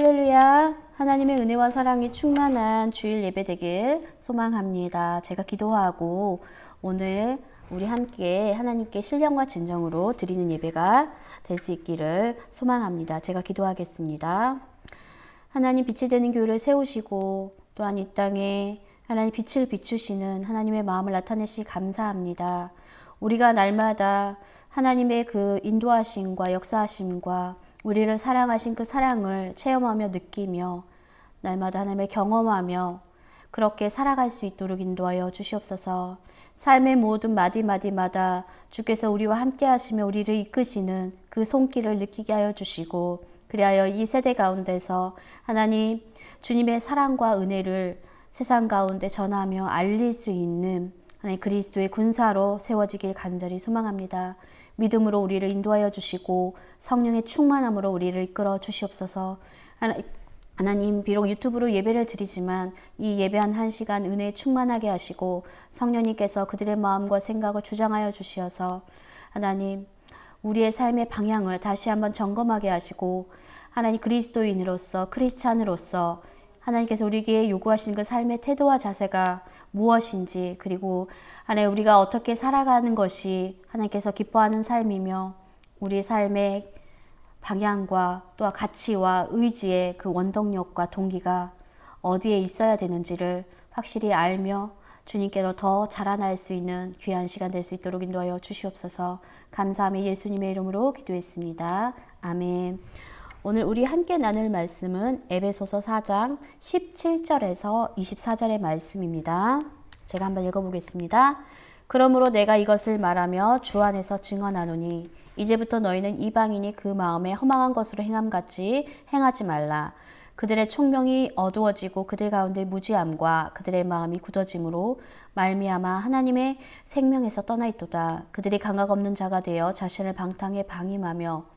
할렐루야. 하나님의 은혜와 사랑이 충만한 주일 예배 되길 소망합니다. 제가 기도하고 오늘 우리 함께 하나님께 신령과 진정으로 드리는 예배가 될 수 있기를 소망합니다. 제가 기도하겠습니다. 하나님, 빛이 되는 교회를 세우시고 또한 이 땅에 하나님 빛을 비추시는 하나님의 마음을 나타내시 감사합니다. 우리가 날마다 하나님의 그 인도하심과 역사하심과 우리를 사랑하신 그 사랑을 체험하며 느끼며 날마다 하나님의 경험하며 그렇게 살아갈 수 있도록 인도하여 주시옵소서. 삶의 모든 마디마디마다 주께서 우리와 함께 하시며 우리를 이끄시는 그 손길을 느끼게 하여 주시고, 그리하여 이 세대 가운데서 하나님 주님의 사랑과 은혜를 세상 가운데 전하며 알릴 수 있는 하나님 그리스도의 군사로 세워지길 간절히 소망합니다. 믿음으로 우리를 인도하여 주시고 성령의 충만함으로 우리를 이끌어 주시옵소서. 하나님, 비록 유튜브로 예배를 드리지만 이 예배한 한 시간 은혜에 충만하게 하시고 성령님께서 그들의 마음과 생각을 주장하여 주시어서 하나님 우리의 삶의 방향을 다시 한번 점검하게 하시고 하나님 그리스도인으로서 크리스찬으로서 하나님께서 우리에게 요구하시는 그 삶의 태도와 자세가 무엇인지, 그리고 하나님 우리가 어떻게 살아가는 것이 하나님께서 기뻐하는 삶이며 우리 삶의 방향과 또 가치와 의지의 그 원동력과 동기가 어디에 있어야 되는지를 확실히 알며 주님께로 더 자라날 수 있는 귀한 시간 될 수 있도록 인도하여 주시옵소서. 감사하며 예수님의 이름으로 기도했습니다. 아멘. 오늘 우리 함께 나눌 말씀은 에베소서 4장 17절에서 24절의 말씀입니다. 제가 한번 읽어보겠습니다. 그러므로 내가 이것을 말하며 주 안에서 증언하노니 이제부터 너희는 이방인이 그 마음에 허망한 것으로 행함같이 행하지 말라. 그들의 총명이 어두워지고 그들 가운데 무지함과 그들의 마음이 굳어짐으로 말미암아 하나님의 생명에서 떠나 있도다. 그들이 감각 없는 자가 되어 자신을 방탕에 방임하며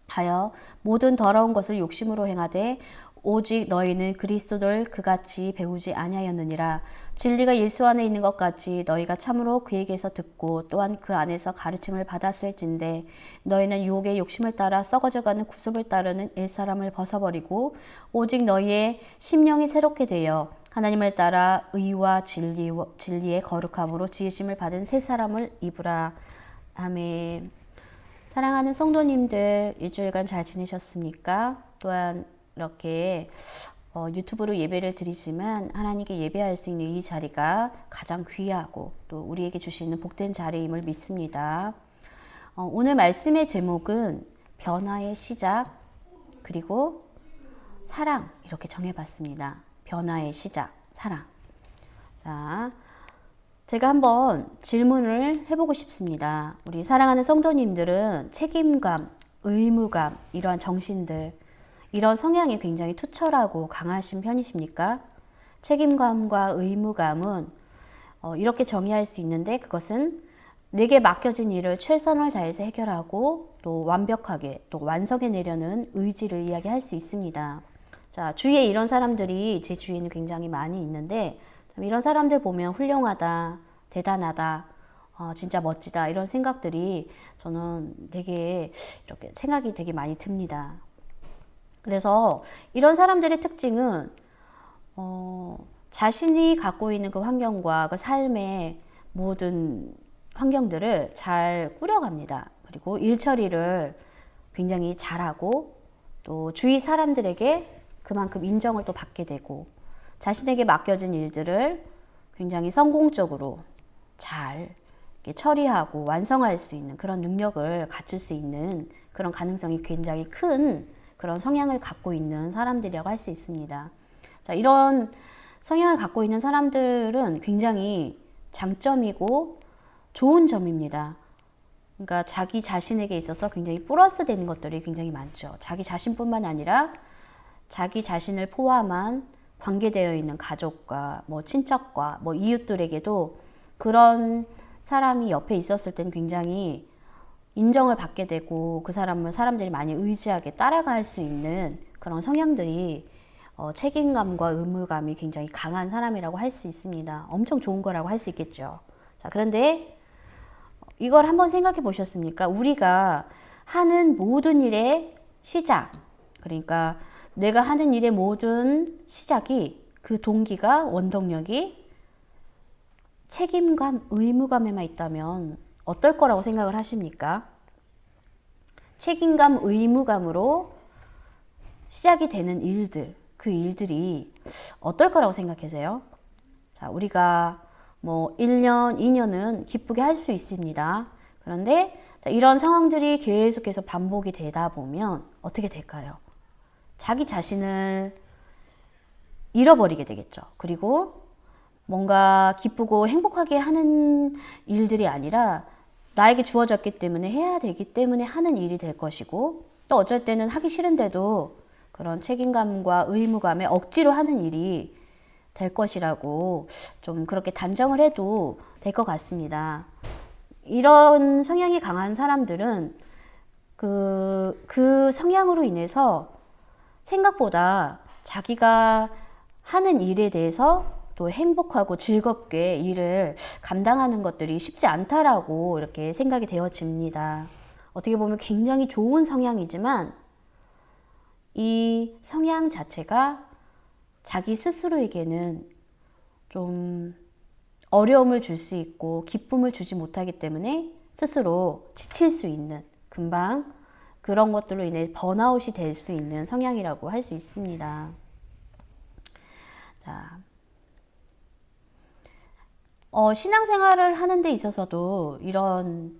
하여 모든 더러운 것을 욕심으로 행하되 오직 너희는 그리스도를 그같이 배우지 아니하였느니라. 진리가 예수 안에 있는 것 같이 너희가 참으로 그에게서 듣고 또한 그 안에서 가르침을 받았을진데 너희는 유혹의 욕심을 따라 썩어져가는 구습을 따르는 옛사람을 벗어버리고 오직 너희의 심령이 새롭게 되어 하나님을 따라 의와 진리의 거룩함으로 지으심을 받은 새 사람을 입으라. 아멘. 사랑하는 성도님들, 일주일간 잘 지내셨습니까? 또한 이렇게 유튜브로 예배를 드리지만 하나님께 예배할 수 있는 이 자리가 가장 귀하고 또 우리에게 주시는 복된 자리임을 믿습니다. 오늘 말씀의 제목은 변화의 시작 그리고 사랑, 이렇게 정해봤습니다. 변화의 시작, 사랑. 자, 제가 한번 질문을 해보고 싶습니다. 우리 사랑하는 성도님들은 책임감, 의무감, 이러한 정신들, 이런 성향이 굉장히 투철하고 강하신 편이십니까? 책임감과 의무감은 이렇게 정의할 수 있는데, 그것은 내게 맡겨진 일을 최선을 다해서 해결하고 또 완벽하게 또 완성해내려는 의지를 이야기할 수 있습니다. 자, 주위에 이런 사람들이 제 주위에는 굉장히 많이 있는데, 이런 사람들 보면 훌륭하다, 대단하다, 진짜 멋지다, 이런 생각들이 저는 되게 이렇게 생각이 되게 많이 듭니다. 그래서 이런 사람들의 특징은 자신이 갖고 있는 그 환경과 그 삶의 모든 환경들을 잘 꾸려갑니다. 그리고 일 처리를 굉장히 잘하고 또 주위 사람들에게 그만큼 인정을 또 받게 되고 자신에게 맡겨진 일들을 굉장히 성공적으로 잘 처리하고 완성할 수 있는 그런 능력을 갖출 수 있는 그런 가능성이 굉장히 큰 그런 성향을 갖고 있는 사람들이라고 할 수 있습니다. 자, 이런 성향을 갖고 있는 사람들은 굉장히 장점이고 좋은 점입니다. 그러니까 자기 자신에게 있어서 굉장히 플러스 되는 것들이 굉장히 많죠. 자기 자신뿐만 아니라 자기 자신을 포함한 관계되어 있는 가족과 친척과 이웃들에게도 그런 사람이 옆에 있었을 때는 굉장히 인정을 받게 되고 그 사람을 사람들이 많이 의지하게 따라갈 수 있는 그런 성향들이 책임감과 의무감이 굉장히 강한 사람이라고 할 수 있습니다. 엄청 좋은 거라고 할 수 있겠죠. 자, 그런데 이걸 한번 생각해 보셨습니까? 우리가 하는 모든 일의 시작, 그러니까 내가 하는 일의 모든 시작이, 그 동기가, 원동력이 책임감, 의무감에만 있다면 어떨 거라고 생각을 하십니까? 책임감, 의무감으로 시작이 되는 일들, 그 일들이 어떨 거라고 생각하세요? 자, 우리가 뭐 1년, 2년은 기쁘게 할 수 있습니다. 그런데 이런 상황들이 계속해서 반복이 되다 보면 어떻게 될까요? 자기 자신을 잃어버리게 되겠죠. 그리고 뭔가 기쁘고 행복하게 하는 일들이 아니라 나에게 주어졌기 때문에 해야 되기 때문에 하는 일이 될 것이고, 또 어쩔 때는 하기 싫은데도 그런 책임감과 의무감에 억지로 하는 일이 될 것이라고 좀 그렇게 단정을 해도 될 것 같습니다. 이런 성향이 강한 사람들은 그 성향으로 인해서 생각보다 자기가 하는 일에 대해서 또 행복하고 즐겁게 일을 감당하는 것들이 쉽지 않다라고 이렇게 생각이 되어집니다. 어떻게 보면 굉장히 좋은 성향이지만 이 성향 자체가 자기 스스로에게는 좀 어려움을 줄 수 있고 기쁨을 주지 못하기 때문에 스스로 지칠 수 있는, 금방 그런 것들로 인해 번아웃이 될 수 있는 성향이라고 할 수 있습니다. 자, 신앙생활을 하는 데 있어서도 이런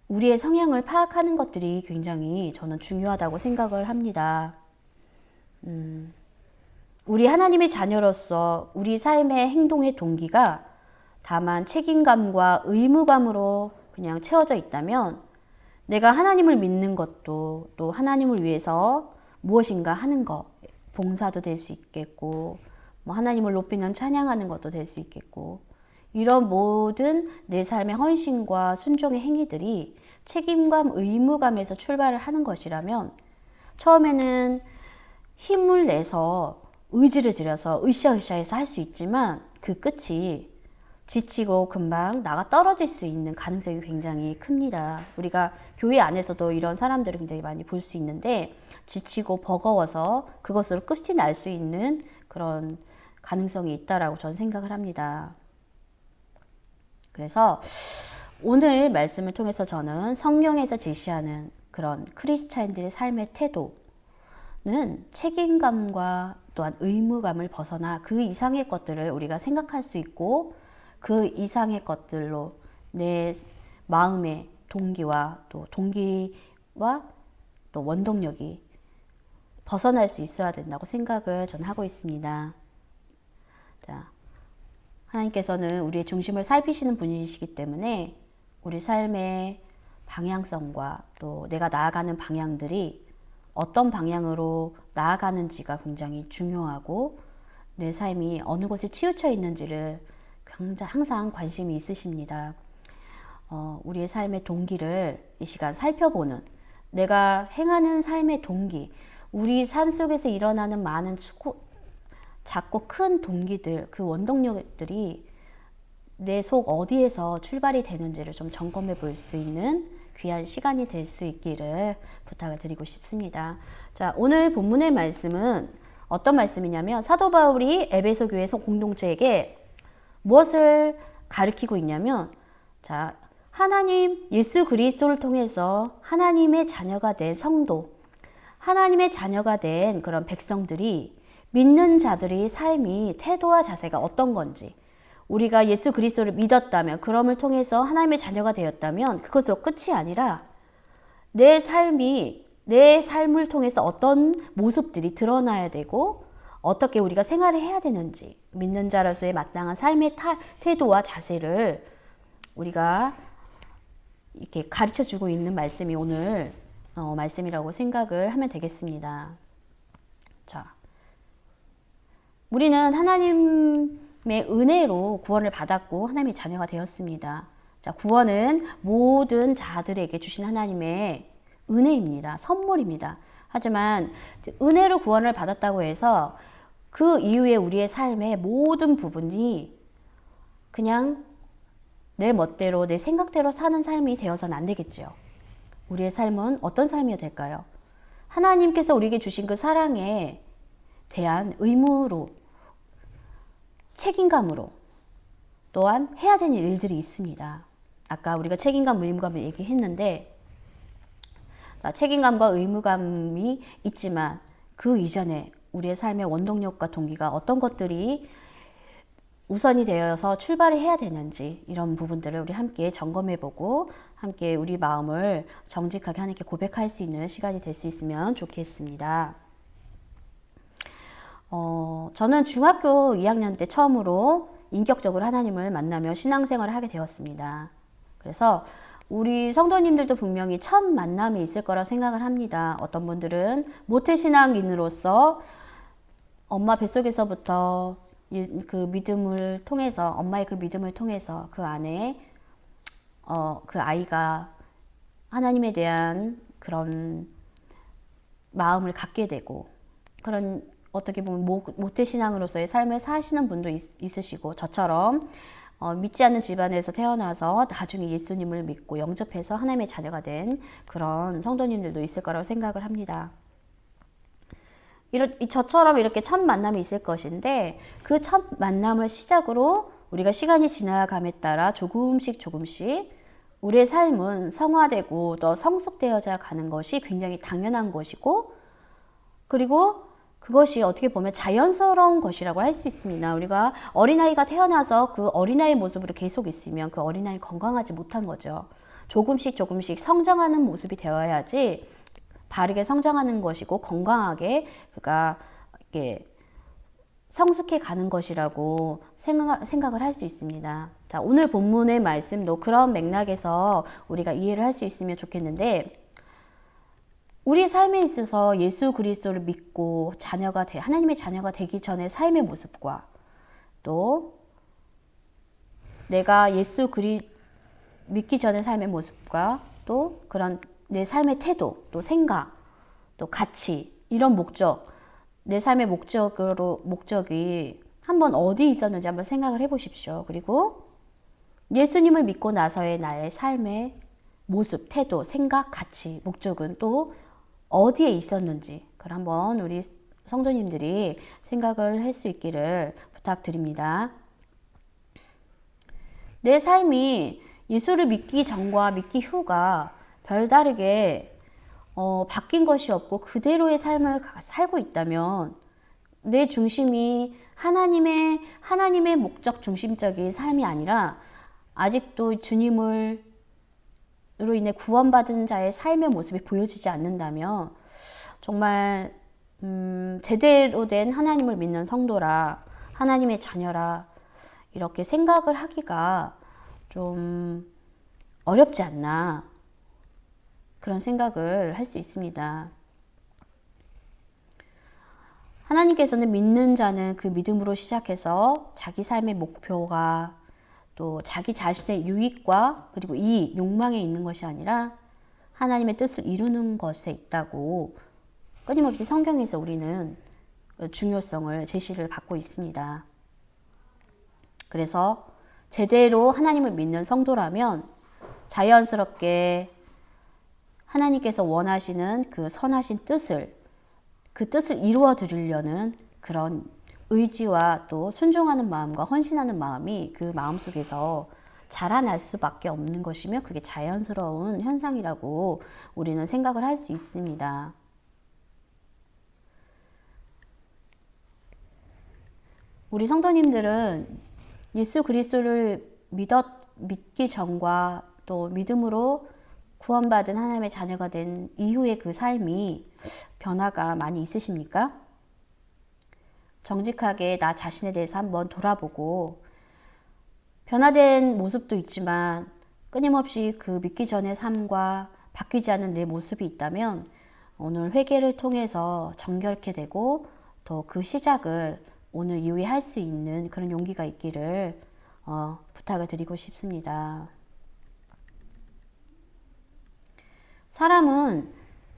우리의 성향을 파악하는 것들이 굉장히 저는 중요하다고 생각을 합니다. 우리 하나님의 자녀로서 우리 삶의 행동의 동기가 다만 책임감과 의무감으로 그냥 채워져 있다면 내가 하나님을 믿는 것도 또 하나님을 위해서 무엇인가 하는 것, 봉사도 될 수 있겠고, 뭐 하나님을 높이는 찬양하는 것도 될 수 있겠고, 이런 모든 내 삶의 헌신과 순종의 행위들이 책임감, 의무감에서 출발을 하는 것이라면 처음에는 힘을 내서 의지를 들여서 으쌰으쌰해서 할 수 있지만 그 끝이 지치고 금방 나가 떨어질 수 있는 가능성이 굉장히 큽니다. 우리가 교회 안에서도 이런 사람들을 굉장히 많이 볼 수 있는데 지치고 버거워서 그것으로 끝이 날 수 있는 그런 가능성이 있다라고 저는 생각을 합니다. 그래서 오늘 말씀을 통해서 저는 성경에서 제시하는 그런 크리스찬들의 삶의 태도는 책임감과 또한 의무감을 벗어나 그 이상의 것들을 우리가 생각할 수 있고 그 이상의 것들로 내 마음의 동기와 또 원동력이 벗어날 수 있어야 된다고 생각을 저는 하고 있습니다. 자, 하나님께서는 우리의 중심을 살피시는 분이시기 때문에 우리 삶의 방향성과 또 내가 나아가는 방향들이 어떤 방향으로 나아가는지가 굉장히 중요하고 내 삶이 어느 곳에 치우쳐 있는지를 항상 관심이 있으십니다. 우리의 삶의 동기를 이 시간 살펴보는, 내가 행하는 삶의 동기, 우리 삶 속에서 일어나는 많은 작고 큰 동기들, 그 원동력들이 내 속 어디에서 출발이 되는지를 좀 점검해 볼 수 있는 귀한 시간이 될 수 있기를 부탁을 드리고 싶습니다. 자, 오늘 본문의 말씀은 어떤 말씀이냐면 사도 바울이 에베소 교회 공동체에게 무엇을 가르치고 있냐면, 자, 하나님 예수 그리스도를 통해서 하나님의 자녀가 된 성도, 하나님의 자녀가 된 그런 백성들이, 믿는 자들의 삶이, 태도와 자세가 어떤 건지, 우리가 예수 그리스도를 믿었다면, 그럼을 통해서 하나님의 자녀가 되었다면 그것으로 끝이 아니라 내 삶을 통해서 어떤 모습들이 드러나야 되고 어떻게 우리가 생활을 해야 되는지, 믿는 자로서의 마땅한 삶의 태도와 자세를 우리가 이렇게 가르쳐주고 있는 말씀이 오늘 말씀이라고 생각을 하면 되겠습니다. 자, 우리는 하나님의 은혜로 구원을 받았고 하나님의 자녀가 되었습니다. 자, 구원은 모든 자들에게 주신 하나님의 은혜입니다. 선물입니다. 하지만 은혜로 구원을 받았다고 해서 그 이후에 우리의 삶의 모든 부분이 그냥 내 멋대로 내 생각대로 사는 삶이 되어서는 안 되겠죠. 우리의 삶은 어떤 삶이어야 될까요? 하나님께서 우리에게 주신 그 사랑에 대한 의무로, 책임감으로 또한 해야 되는 일들이 있습니다. 아까 우리가 책임감, 의무감을 얘기했는데 책임감과 의무감이 있지만 그 이전에 우리의 삶의 원동력과 동기가 어떤 것들이 우선이 되어서 출발을 해야 되는지 이런 부분들을 우리 함께 점검해보고 함께 우리 마음을 정직하게 하나님께 고백할 수 있는 시간이 될 수 있으면 좋겠습니다. 저는 중학교 2학년 때 처음으로 인격적으로 하나님을 만나며 신앙생활을 하게 되었습니다. 그래서 우리 성도님들도 분명히 첫 만남이 있을 거라 생각을 합니다. 어떤 분들은 모태신앙인으로서 엄마 뱃속에서부터 그 믿음을 통해서, 엄마의 그 믿음을 통해서 그 안에 그 아이가 하나님에 대한 그런 마음을 갖게 되고, 그런 어떻게 보면 모태신앙으로서의 삶을 사시는 분도 있으시고, 저처럼 믿지 않는 집안에서 태어나서 나중에 예수님을 믿고 영접해서 하나님의 자녀가 된 그런 성도님들도 있을 거라고 생각을 합니다. 저처럼 이렇게 첫 만남이 있을 것인데 그 첫 만남을 시작으로 우리가 시간이 지나감에 따라 조금씩 우리의 삶은 성화되고 또 성숙되어져 가는 것이 굉장히 당연한 것이고, 그리고 그것이 어떻게 보면 자연스러운 것이라고 할 수 있습니다. 우리가 어린아이가 태어나서 그 어린아이 모습으로 계속 있으면 그 어린아이 건강하지 못한 거죠. 조금씩 성장하는 모습이 되어야지 바르게 성장하는 것이고 건강하게 그가 성숙해 가는 것이라고 생각을 할 수 있습니다. 자, 오늘 본문의 말씀도 그런 맥락에서 우리가 이해를 할 수 있으면 좋겠는데, 우리 삶에 있어서 예수 그리스도를 믿고 하나님의 자녀가 되기 전의 삶의 모습과 또 내가 믿기 전의 삶의 모습과 또 그런 내 삶의 태도, 또 생각, 또 가치, 이런 목적, 내 삶의 목적이 한번 어디 있었는지 한번 생각을 해보십시오. 그리고 예수님을 믿고 나서의 나의 삶의 모습, 태도, 생각, 가치, 목적은 또 어디에 있었는지, 그걸 한번 우리 성도님들이 생각을 할 수 있기를 부탁드립니다. 내 삶이 예수를 믿기 전과 믿기 후가 별다르게 바뀐 것이 없고 그대로의 삶을 살고 있다면, 내 중심이 하나님의 목적 중심적인 삶이 아니라 아직도 주님으로 인해 구원받은 자의 삶의 모습이 보여지지 않는다면 정말 제대로 된 하나님을 믿는 성도라, 하나님의 자녀라 이렇게 생각을 하기가 좀 어렵지 않나, 그런 생각을 할 수 있습니다. 하나님께서는 믿는 자는 그 믿음으로 시작해서 자기 삶의 목표가 또 자기 자신의 유익과 그리고 이익, 욕망에 있는 것이 아니라 하나님의 뜻을 이루는 것에 있다고 끊임없이 성경에서 우리는 중요성을 제시를 받고 있습니다. 그래서 제대로 하나님을 믿는 성도라면 자연스럽게 하나님께서 원하시는 그 선하신 그 뜻을 이루어 드리려는 그런 의지와 또 순종하는 마음과 헌신하는 마음이 그 마음속에서 자라날 수밖에 없는 것이며, 그게 자연스러운 현상이라고 우리는 생각을 할 수 있습니다. 우리 성도님들은 예수 그리스도를 믿기 전과 또 믿음으로 구원받은 하나님의 자녀가 된 이후의 그 삶이 변화가 많이 있으십니까? 정직하게 나 자신에 대해서 한번 돌아보고, 변화된 모습도 있지만 끊임없이 그 믿기 전의 삶과 바뀌지 않은 내 모습이 있다면 오늘 회개를 통해서 정결케 되고 또 그 시작을 오늘 이후에 할 수 있는 그런 용기가 있기를 부탁을 드리고 싶습니다. 사람은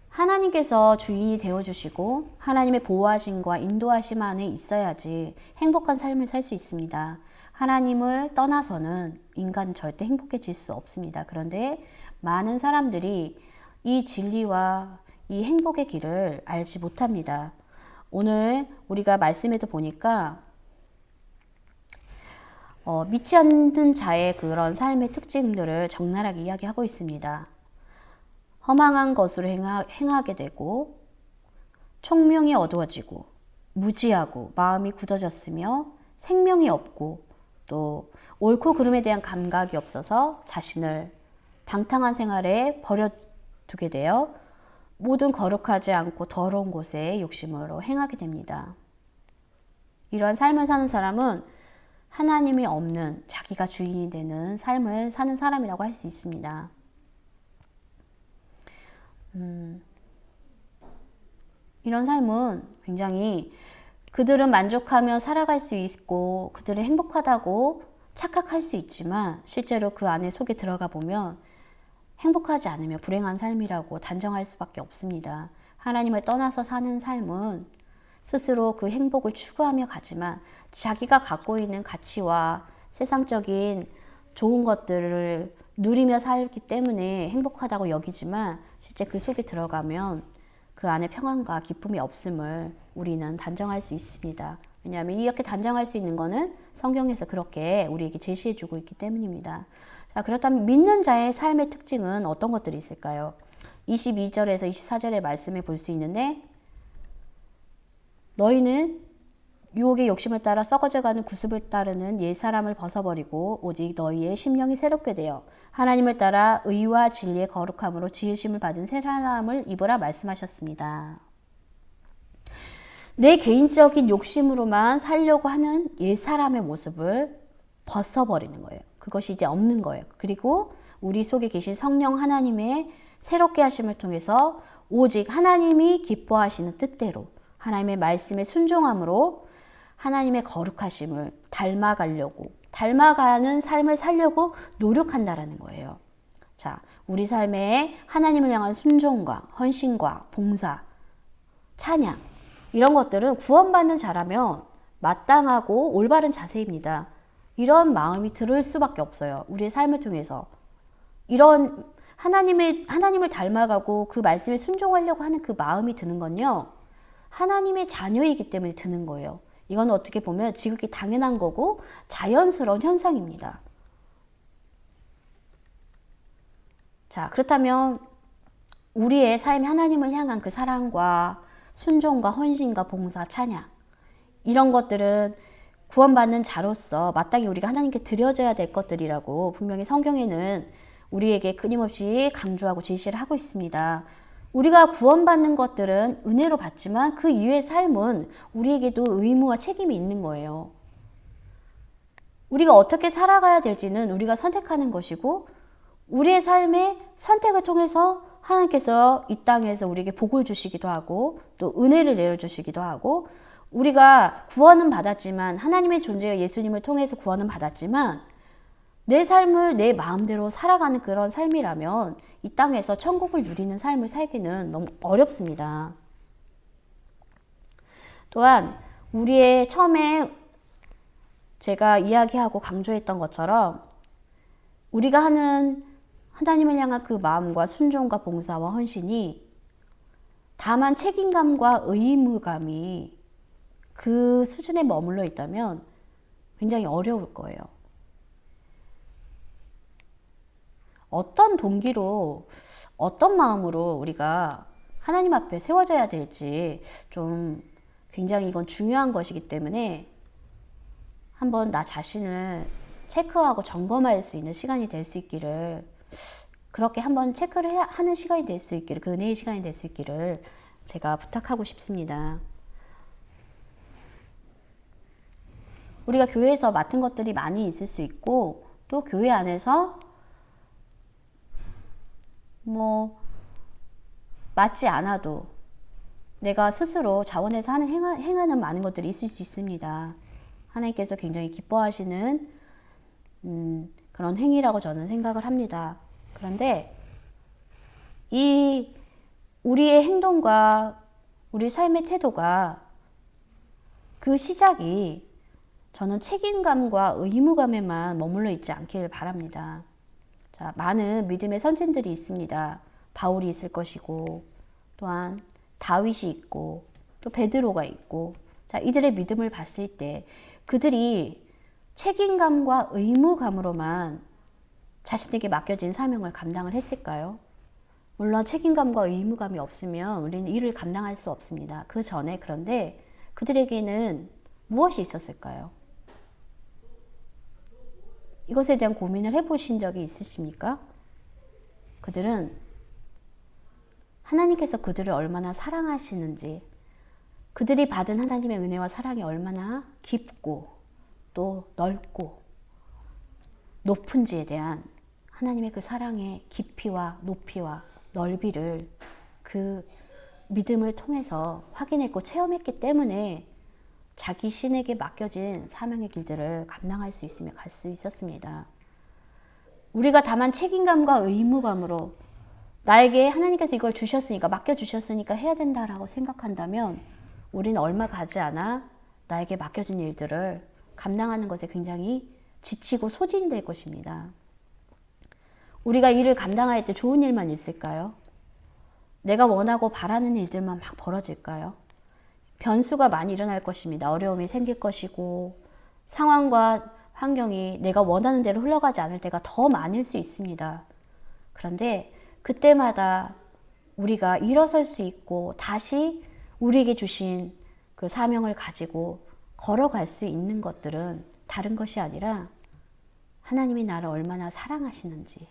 하나님께서 주인이 되어주시고 하나님의 보호하심과 인도하심 안에 있어야지 행복한 삶을 살 수 있습니다. 하나님을 떠나서는 인간은 절대 행복해질 수 없습니다. 그런데 많은 사람들이 이 진리와 이 행복의 길을 알지 못합니다. 오늘 우리가 말씀에도 보니까 믿지 않는 자의 그런 삶의 특징들을 적나라하게 이야기하고 있습니다. 허망한 것으로 행하게 되고 총명이 어두워지고 무지하고 마음이 굳어졌으며 생명이 없고 또 옳고 그름에 대한 감각이 없어서 자신을 방탕한 생활에 버려두게 되어 모든 거룩하지 않고 더러운 곳에 욕심으로 행하게 됩니다. 이러한 삶을 사는 사람은 하나님이 없는 자기가 주인이 되는 삶을 사는 사람이라고 할 수 있습니다. 이런 삶은 굉장히 그들은 만족하며 살아갈 수 있고 그들은 행복하다고 착각할 수 있지만 실제로 그 안에 속에 들어가 보면 행복하지 않으며 불행한 삶이라고 단정할 수밖에 없습니다. 하나님을 떠나서 사는 삶은 스스로 그 행복을 추구하며 가지만 자기가 갖고 있는 가치와 세상적인 좋은 것들을 누리며 살기 때문에 행복하다고 여기지만 실제 그 속에 들어가면 그 안에 평안과 기쁨이 없음을 우리는 단정할 수 있습니다. 왜냐하면 이렇게 단정할 수 있는 것은 성경에서 그렇게 우리에게 제시해주고 있기 때문입니다. 자, 그렇다면 믿는 자의 삶의 특징은 어떤 것들이 있을까요? 22절에서 24절의 말씀에 볼 수 있는데 너희는 유혹의 욕심을 따라 썩어져가는 구습을 따르는 옛사람을 벗어버리고 오직 너희의 심령이 새롭게 되어 하나님을 따라 의와 진리의 거룩함으로 지으심을 받은 새 사람을 입으라 말씀하셨습니다. 내 개인적인 욕심으로만 살려고 하는 옛사람의 모습을 벗어버리는 거예요. 그것이 이제 없는 거예요. 그리고 우리 속에 계신 성령 하나님의 새롭게 하심을 통해서 오직 하나님이 기뻐하시는 뜻대로 하나님의 말씀에 순종함으로 하나님의 거룩하심을 닮아가는 삶을 살려고 노력한다라는 거예요. 자, 우리 삶에 하나님을 향한 순종과 헌신과 봉사, 찬양 이런 것들은 구원받는 자라면 마땅하고 올바른 자세입니다. 이런 마음이 들을 수밖에 없어요. 우리의 삶을 통해서 이런 하나님을 닮아가고 그 말씀에 순종하려고 하는 그 마음이 드는 건요, 하나님의 자녀이기 때문에 드는 거예요. 이건 어떻게 보면 지극히 당연한 거고 자연스러운 현상입니다. 자, 그렇다면 우리의 삶이 하나님을 향한 그 사랑과 순종과 헌신과 봉사, 찬양 이런 것들은 구원받는 자로서 마땅히 우리가 하나님께 드려져야 될 것들이라고 분명히 성경에는 우리에게 끊임없이 강조하고 제시를 하고 있습니다. 우리가 구원받는 것들은 은혜로 받지만 그 이후의 삶은 우리에게도 의무와 책임이 있는 거예요. 우리가 어떻게 살아가야 될지는 우리가 선택하는 것이고 우리의 삶의 선택을 통해서 하나님께서 이 땅에서 우리에게 복을 주시기도 하고 또 은혜를 내려주시기도 하고 우리가 구원은 받았지만 하나님의 존재와 예수님을 통해서 구원은 받았지만 내 삶을 내 마음대로 살아가는 그런 삶이라면 이 땅에서 천국을 누리는 삶을 살기는 너무 어렵습니다. 또한 우리의 처음에 제가 이야기하고 강조했던 것처럼 우리가 하는 하나님을 향한 그 마음과 순종과 봉사와 헌신이 다만 책임감과 의무감이 그 수준에 머물러 있다면 굉장히 어려울 거예요. 어떤 동기로, 어떤 마음으로 우리가 하나님 앞에 세워져야 될지 좀 굉장히 이건 중요한 것이기 때문에 한번 나 자신을 체크하고 점검할 수 있는 시간이 될 수 있기를, 그렇게 한번 체크를 하는 시간이 될 수 있기를, 그 은혜의 시간이 될 수 있기를 제가 부탁하고 싶습니다. 우리가 교회에서 맡은 것들이 많이 있을 수 있고 또 교회 안에서 맞지 않아도 내가 스스로 자원해서 행하는 많은 것들이 있을 수 있습니다. 하나님께서 굉장히 기뻐하시는 그런 행위라고 저는 생각을 합니다. 그런데 이 우리의 행동과 우리 삶의 태도가 그 시작이 저는 책임감과 의무감에만 머물러 있지 않기를 바랍니다. 자, 많은 믿음의 선진들이 있습니다. 바울이 있을 것이고 또한 다윗이 있고 또 베드로가 있고, 자, 이들의 믿음을 봤을 때 그들이 책임감과 의무감으로만 자신에게 맡겨진 사명을 감당을 했을까요? 물론 책임감과 의무감이 없으면 우리는 일을 감당할 수 없습니다. 그 전에 그런데 그들에게는 무엇이 있었을까요? 이것에 대한 고민을 해보신 적이 있으십니까? 그들은 하나님께서 그들을 얼마나 사랑하시는지, 그들이 받은 하나님의 은혜와 사랑이 얼마나 깊고 또 넓고 높은지에 대한 하나님의 그 사랑의 깊이와 높이와 넓이를 그 믿음을 통해서 확인했고 체험했기 때문에 자기 신에게 맡겨진 사명의 길들을 감당할 수 있으며 갈 수 있었습니다. 우리가 다만 책임감과 의무감으로 나에게 하나님께서 이걸 주셨으니까, 맡겨주셨으니까 해야 된다라고 생각한다면 우리는 얼마 가지 않아 나에게 맡겨진 일들을 감당하는 것에 굉장히 지치고 소진될 것입니다. 우리가 일을 감당할 때 좋은 일만 있을까요? 내가 원하고 바라는 일들만 막 벌어질까요? 변수가 많이 일어날 것입니다. 어려움이 생길 것이고 상황과 환경이 내가 원하는 대로 흘러가지 않을 때가 더 많을 수 있습니다. 그런데 그때마다 우리가 일어설 수 있고 다시 우리에게 주신 그 사명을 가지고 걸어갈 수 있는 것들은 다른 것이 아니라 하나님이 나를 얼마나 사랑하시는지,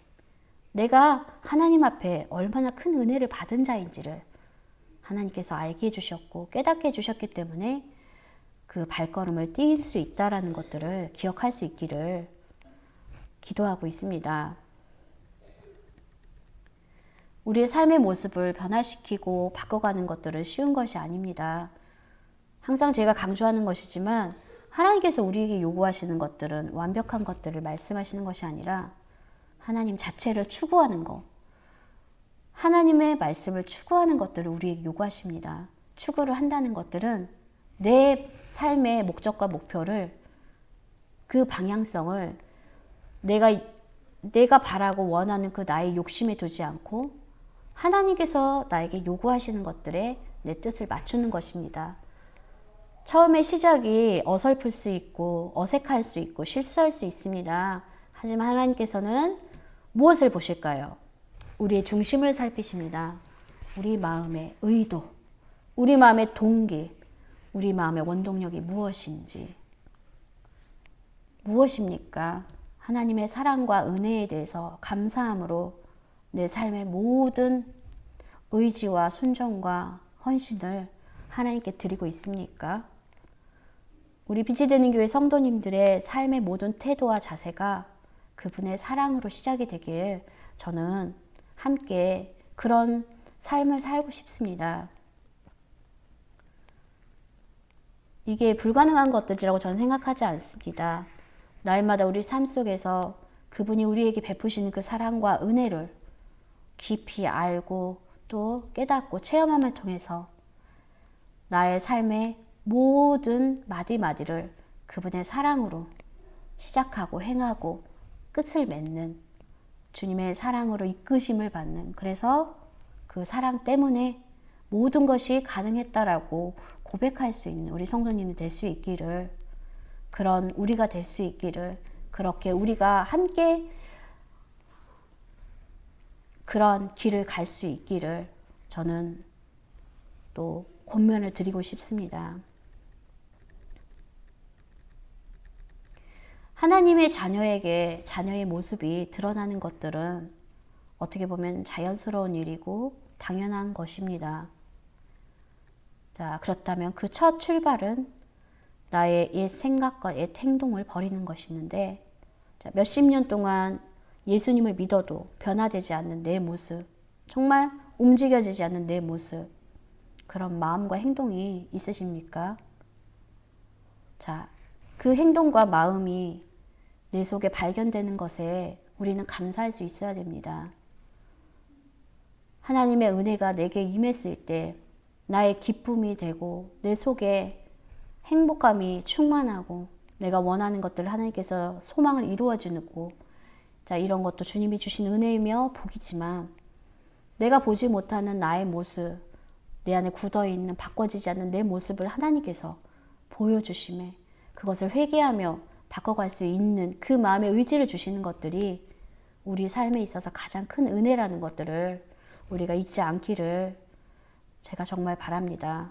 내가 하나님 앞에 얼마나 큰 은혜를 받은 자인지를 하나님께서 알게 해주셨고 깨닫게 해주셨기 때문에 그 발걸음을 뛸 수 있다는 것들을 기억할 수 있기를 기도하고 있습니다. 우리의 삶의 모습을 변화시키고 바꿔가는 것들은 쉬운 것이 아닙니다. 항상 제가 강조하는 것이지만 하나님께서 우리에게 요구하시는 것들은 완벽한 것들을 말씀하시는 것이 아니라 하나님 자체를 추구하는 것, 하나님의 말씀을 추구하는 것들을 우리에게 요구하십니다. 추구를 한다는 것들은 내 삶의 목적과 목표를, 그 방향성을 내가 바라고 원하는 그 나의 욕심에 두지 않고 하나님께서 나에게 요구하시는 것들에 내 뜻을 맞추는 것입니다. 처음에 시작이 어설플 수 있고 어색할 수 있고 실수할 수 있습니다. 하지만 하나님께서는 무엇을 보실까요? 우리의 중심을 살피십니다. 우리 마음의 의도, 우리 마음의 동기, 우리 마음의 원동력이 무엇인지. 무엇입니까? 하나님의 사랑과 은혜에 대해서 감사함으로 내 삶의 모든 의지와 순종과 헌신을 하나님께 드리고 있습니까? 우리 빛이 되는 교회 성도님들의 삶의 모든 태도와 자세가 그분의 사랑으로 시작이 되길 저는 함께 그런 삶을 살고 싶습니다. 이게 불가능한 것들이라고 저는 생각하지 않습니다. 날마다 우리 삶 속에서 그분이 우리에게 베푸시는 그 사랑과 은혜를 깊이 알고 또 깨닫고 체험함을 통해서 나의 삶의 모든 마디마디를 그분의 사랑으로 시작하고 행하고 끝을 맺는 주님의 사랑으로 이끄심을 받는, 그래서 그 사랑 때문에 모든 것이 가능했다라고 고백할 수 있는 우리 성도님이 될 수 있기를, 그런 우리가 될 수 있기를, 그렇게 우리가 함께 그런 길을 갈 수 있기를 저는 또 권면을 드리고 싶습니다. 하나님의 자녀에게 자녀의 모습이 드러나는 것들은 어떻게 보면 자연스러운 일이고 당연한 것입니다. 자, 그렇다면 그 첫 출발은 나의 옛 생각과 옛 행동을 버리는 것이는데, 몇십 년 동안 예수님을 믿어도 변화되지 않는 내 모습, 정말 움직여지지 않는 내 모습, 그런 마음과 행동이 있으십니까? 자, 그 행동과 마음이 내 속에 발견되는 것에 우리는 감사할 수 있어야 됩니다. 하나님의 은혜가 내게 임했을 때 나의 기쁨이 되고 내 속에 행복감이 충만하고 내가 원하는 것들을 하나님께서 소망을 이루어 주고, 자, 이런 것도 주님이 주신 은혜이며 복이지만 내가 보지 못하는 나의 모습, 내 안에 굳어있는 바꿔지지 않는 내 모습을 하나님께서 보여주심에 그것을 회개하며 바꿔갈 수 있는 그 마음의 의지를 주시는 것들이 우리 삶에 있어서 가장 큰 은혜라는 것들을 우리가 잊지 않기를 제가 정말 바랍니다.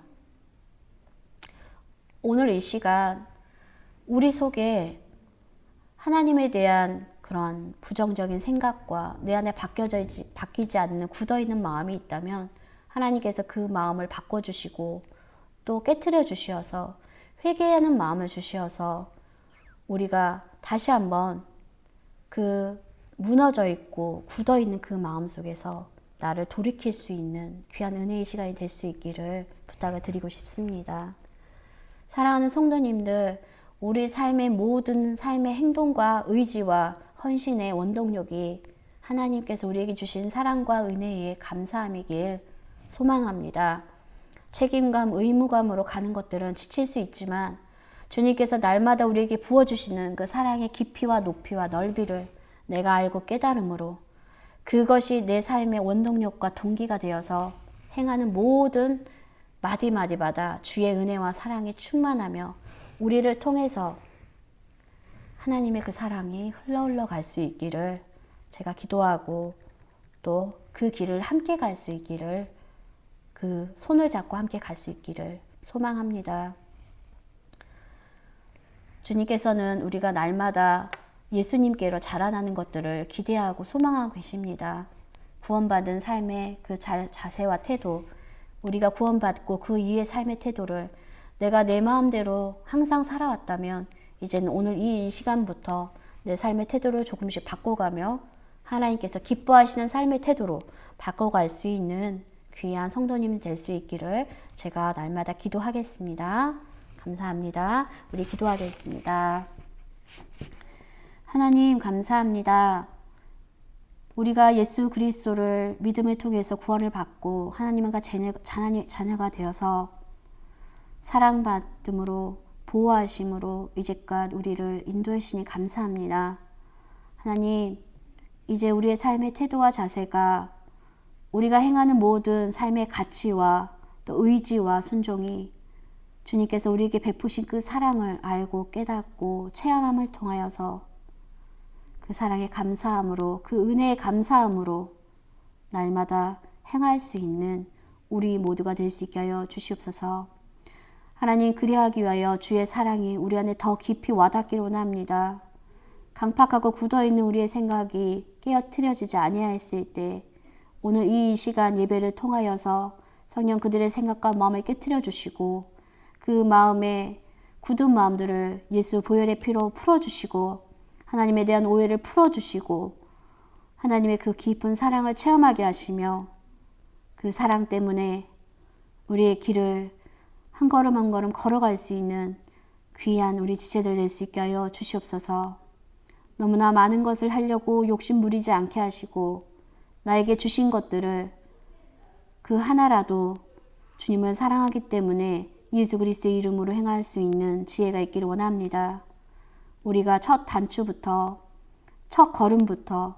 오늘 이 시간 우리 속에 하나님에 대한 그런 부정적인 생각과 내 안에 바뀌지 않는 굳어있는 마음이 있다면 하나님께서 그 마음을 바꿔주시고 또 깨트려 주시어서 회개하는 마음을 주시어서 우리가 다시 한번 그 무너져 있고 굳어 있는 그 마음 속에서 나를 돌이킬 수 있는 귀한 은혜의 시간이 될 수 있기를 부탁을 드리고 싶습니다. 사랑하는 성도님들, 우리 삶의 모든 삶의 행동과 의지와 헌신의 원동력이 하나님께서 우리에게 주신 사랑과 은혜에 감사함이길 소망합니다. 책임감, 의무감으로 가는 것들은 지칠 수 있지만 주님께서 날마다 우리에게 부어주시는 그 사랑의 깊이와 높이와 넓이를 내가 알고 깨달음으로 그것이 내 삶의 원동력과 동기가 되어서 행하는 모든 마디마디마다 주의 은혜와 사랑이 충만하며 우리를 통해서 하나님의 그 사랑이 흘러 갈 수 있기를 제가 기도하고 또 그 길을 함께 갈 수 있기를 그 손을 잡고 함께 갈 수 있기를 소망합니다. 주님께서는 우리가 날마다 예수님께로 자라나는 것들을 기대하고 소망하고 계십니다. 구원받은 삶의 그 자세와 태도, 우리가 구원받고 그 이후의 삶의 태도를 내가 내 마음대로 항상 살아왔다면 이제는 오늘 이 시간부터 내 삶의 태도를 조금씩 바꿔가며 하나님께서 기뻐하시는 삶의 태도로 바꿔갈 수 있는 귀한 성도님이 될 수 있기를 제가 날마다 기도하겠습니다. 감사합니다. 우리 기도하겠습니다. 하나님 감사합니다. 우리가 예수 그리스도를 믿음을 통해서 구원을 받고 하나님과 자녀가 되어서 사랑받음으로 보호하심으로 이제껏 우리를 인도하시니 감사합니다. 하나님, 이제 우리의 삶의 태도와 자세가 우리가 행하는 모든 삶의 가치와 또 의지와 순종이 주님께서 우리에게 베푸신 그 사랑을 알고 깨닫고 체험함을 통하여서 그 사랑에 감사함으로 그 은혜에 감사함으로 날마다 행할 수 있는 우리 모두가 될 수 있게 하여 주시옵소서. 하나님, 그리하기 위하여 주의 사랑이 우리 안에 더 깊이 와닿기를 원합니다. 강팍하고 굳어있는 우리의 생각이 깨어트려지지 아니하였을 때 오늘 이 시간 예배를 통하여서 성령 그들의 생각과 마음을 깨트려 주시고 그 마음에 굳은 마음들을 예수 보혈의 피로 풀어주시고 하나님에 대한 오해를 풀어주시고 하나님의 그 깊은 사랑을 체험하게 하시며 그 사랑 때문에 우리의 길을 한 걸음 한 걸음 걸어갈 수 있는 귀한 우리 지체들 될 수 있게 하여 주시옵소서. 너무나 많은 것을 하려고 욕심 부리지 않게 하시고 나에게 주신 것들을 그 하나라도 주님을 사랑하기 때문에 예수 그리스도의 이름으로 행할 수 있는 지혜가 있기를 원합니다. 우리가 첫 단추부터 첫 걸음부터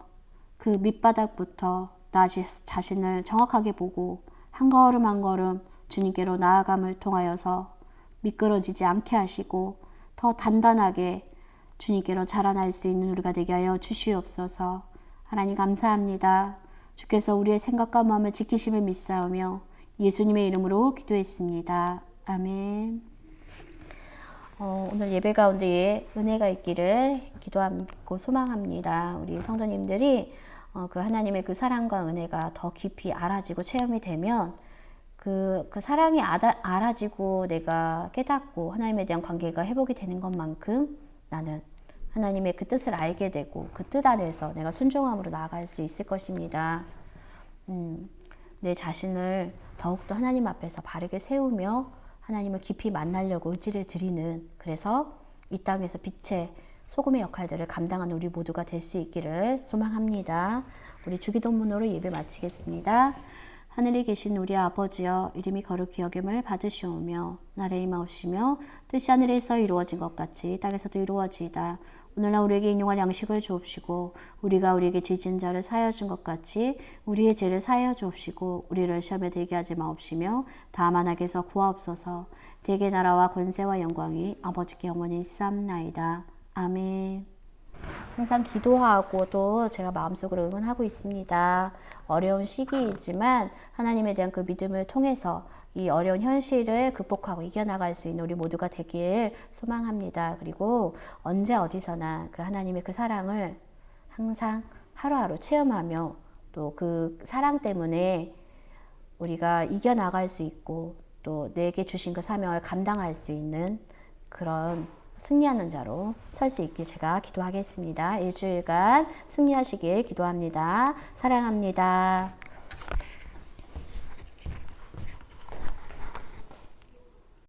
그 밑바닥부터 나 자신을 정확하게 보고 한 걸음 한 걸음 주님께로 나아감을 통하여서 미끄러지지 않게 하시고 더 단단하게 주님께로 자라날 수 있는 우리가 되게 하여 주시옵소서. 하나님 감사합니다. 주께서 우리의 생각과 마음을 지키심을 믿사오며 예수님의 이름으로 기도했습니다. 아멘. 오늘 예배 가운데에 은혜가 있기를 기도하고 소망합니다. 우리 성도님들이 그 하나님의 그 사랑과 은혜가 더 깊이 알아지고 체험이 되면 그 사랑이 알아지고 내가 깨닫고 하나님에 대한 관계가 회복이 되는 것만큼 나는 하나님의 그 뜻을 알게 되고 그 뜻 안에서 내가 순종함으로 나아갈 수 있을 것입니다. 내 자신을 더욱더 하나님 앞에서 바르게 세우며 하나님을 깊이 만나려고 의지를 드리는, 그래서 이 땅에서 빛의 소금의 역할들을 감당하는 우리 모두가 될 수 있기를 소망합니다. 우리 주기도문으로 예배 마치겠습니다. 하늘에 계신 우리 아버지여, 이름이 거룩히 여김을 받으시오며 나라의 임하옵시며 뜻이 하늘에서 이루어진 것 같이 땅에서도 이루어지이다. 오늘날 우리에게 인용할 양식을 주옵시고 우리가 우리에게 죄진 자를 사하여 준 것 같이 우리의 죄를 사하여 주옵시고 우리를 시험에 들게 하지 마옵시며 다만 악에서 구하옵소서. 대개 나라와 권세와 영광이 아버지께 영원히 있사옵나이다. 아멘. 항상 기도하고도 제가 마음속으로 응원하고 있습니다. 어려운 시기이지만 하나님에 대한 그 믿음을 통해서 이 어려운 현실을 극복하고 이겨나갈 수 있는 우리 모두가 되길 소망합니다. 그리고 언제 어디서나 그 하나님의 그 사랑을 항상 하루하루 체험하며 또 그 사랑 때문에 우리가 이겨나갈 수 있고 또 내게 주신 그 사명을 감당할 수 있는 그런 승리하는 자로 설 수 있길 제가 기도하겠습니다. 일주일간 승리하시길 기도합니다. 사랑합니다.